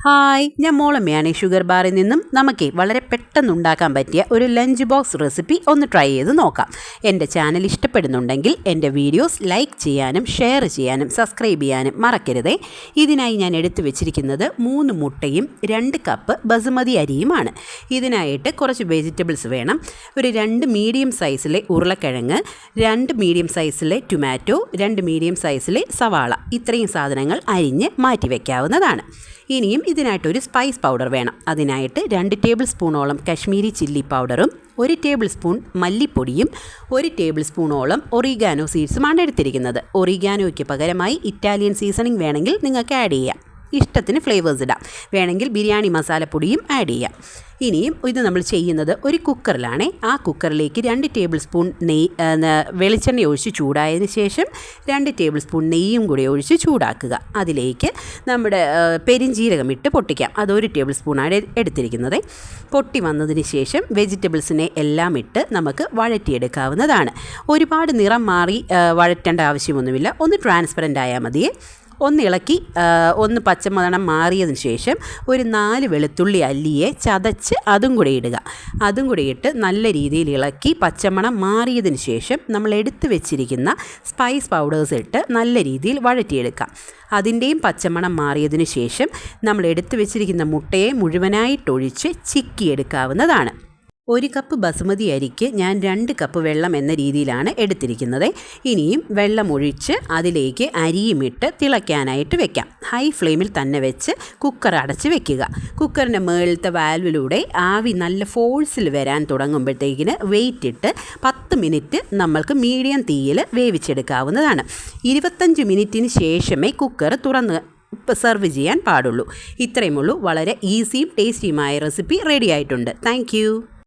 Hi, ഞാൻ മോളമ്മയാണ് sugar ബാറിൽ നിന്നും. നമുക്ക് വളരെ പെട്ടെന്ന് ഉണ്ടാക്കാൻ പറ്റിയ ഒരു ലഞ്ച് ബോക്സ് റെസിപ്പി ഒന്ന് ട്രൈ ചെയ്ത് നോക്കാം. എൻ്റെ ചാനൽ ഇഷ്ടപ്പെടുന്നുണ്ടെങ്കിൽ എൻ്റെ വീഡിയോസ് ലൈക്ക് ചെയ്യാനും ഷെയർ ചെയ്യാനും സബ്സ്ക്രൈബ് ചെയ്യാനും മറക്കരുതേ. ഇതിനായി ഞാൻ എടുത്തു വെച്ചിരിക്കുന്നത് 3 മുട്ടയും 2 കപ്പ് ബസുമതി അരിയുമാണ്. ഇതിനായിട്ട് കുറച്ച് വെജിറ്റബിൾസ് വേണം. ഒരു 2 മീഡിയം സൈസിലെ ഉരുളക്കിഴങ്ങ്, 2 മീഡിയം സൈസിലെ ടൊമാറ്റോ, 2 മീഡിയം സൈസിലെ സവാള, ഇത്രയും സാധനങ്ങൾ അരിഞ്ഞ് മാറ്റി വയ്ക്കാവുന്നതാണ്. ഇനിയും ഇതിനായിട്ടൊരു സ്പൈസ് പൗഡർ വേണം. അതിനായിട്ട് 2 ടേബിൾ സ്പൂണോളം കശ്മീരി ചില്ലി പൗഡറും 1 ടേബിൾ സ്പൂൺ മല്ലിപ്പൊടിയും 1 ടേബിൾ സ്പൂണോളം ഒറിഗാനോ സീഡ്സുമാണ് എടുത്തിരിക്കുന്നത്. ഒറിഗാനോയ്ക്ക് പകരമായി ഇറ്റാലിയൻ സീസണിങ് വേണമെങ്കിൽ നിങ്ങൾക്ക് ആഡ് ചെയ്യാം. ഇഷ്ടത്തിന് ഫ്ലേവേഴ്സ് ഇടാം. വേണമെങ്കിൽ ബിരിയാണി മസാലപ്പൊടിയും ആഡ് ചെയ്യാം. ഇനിയും ഇത് നമ്മൾ ചെയ്യുന്നത് ഒരു കുക്കറിലാണ്. ആ കുക്കറിലേക്ക് 2 ടേബിൾ സ്പൂൺ വെളിച്ചെണ്ണ ഒഴിച്ച് ചൂടായതിന് ശേഷം 2 ടേബിൾ സ്പൂൺ നെയ്യും കൂടി ഒഴിച്ച് ചൂടാക്കുക. അതിലേക്ക് നമ്മുടെ പെരിഞ്ജീരകം ഇട്ട് പൊട്ടിക്കാം. അത് 1 ടേബിൾ സ്പൂണാണ് എടുത്തിരിക്കുന്നത്. പൊട്ടി വന്നതിന് ശേഷം വെജിറ്റബിൾസിനെ എല്ലാം ഇട്ട് നമുക്ക് വഴറ്റിയെടുക്കാവുന്നതാണ്. ഒരുപാട് നിറം മാറി വഴറ്റേണ്ട ആവശ്യമൊന്നുമില്ല. ഒന്ന് ട്രാൻസ്പെറൻ്റ് ആയാൽ മതിയേ. ഒന്ന് ഇളക്കി ഒന്ന് പച്ചമണം മാറിയതിന് ശേഷം ഒരു 4 വെളുത്തുള്ളി അല്ലിയെ ചതച്ച് അതും കൂടി ഇടുക. അതും കൂടി ഇട്ട് നല്ല രീതിയിൽ ഇളക്കി പച്ചമണം മാറിയതിന് ശേഷം നമ്മൾ എടുത്തു വെച്ചിരിക്കുന്ന സ്പൈസ് പൗഡേഴ്സ് ഇട്ട് നല്ല രീതിയിൽ വഴറ്റിയെടുക്കാം. അതിൻ്റെയും പച്ചമണം മാറിയതിന് ശേഷം നമ്മൾ എടുത്തു വെച്ചിരിക്കുന്ന മുട്ടയെ മുഴുവനായിട്ടൊഴിച്ച് ചിക്കിയെടുക്കാവുന്നതാണ്. 1 കപ്പ് ബസുമതി അരിക്ക് ഞാൻ 2 കപ്പ് വെള്ളം എന്ന രീതിയിലാണ് എടുത്തിരിക്കുന്നത്. ഇനിയും വെള്ളം ഒഴിച്ച് അതിലേക്ക് അരിയുമിട്ട് തിളയ്ക്കാനായിട്ട് വെക്കാം. ഹൈ ഫ്ലെയിമിൽ തന്നെ വെച്ച് കുക്കർ അടച്ച് വെക്കുക. കുക്കറിൻ്റെ മുകളിലത്തെ വാൽവിലൂടെ ആവി നല്ല ഫോഴ്സിൽ വരാൻ തുടങ്ങുമ്പോഴത്തേക്കിന് വെയിറ്റ് ഇട്ട് 10 മിനിറ്റ് നമ്മൾക്ക് മീഡിയം തീയിൽ വേവിച്ചെടുക്കാവുന്നതാണ്. 25 മിനിറ്റിന് ശേഷമേ കുക്കർ തുറന്ന് സെർവ് ചെയ്യാൻ പാടുള്ളൂ. ഇത്രയുമുള്ളൂ. വളരെ ഈസിയും ടേസ്റ്റിയുമായ റെസിപ്പി റെഡി ആയിട്ടുണ്ട്. താങ്ക്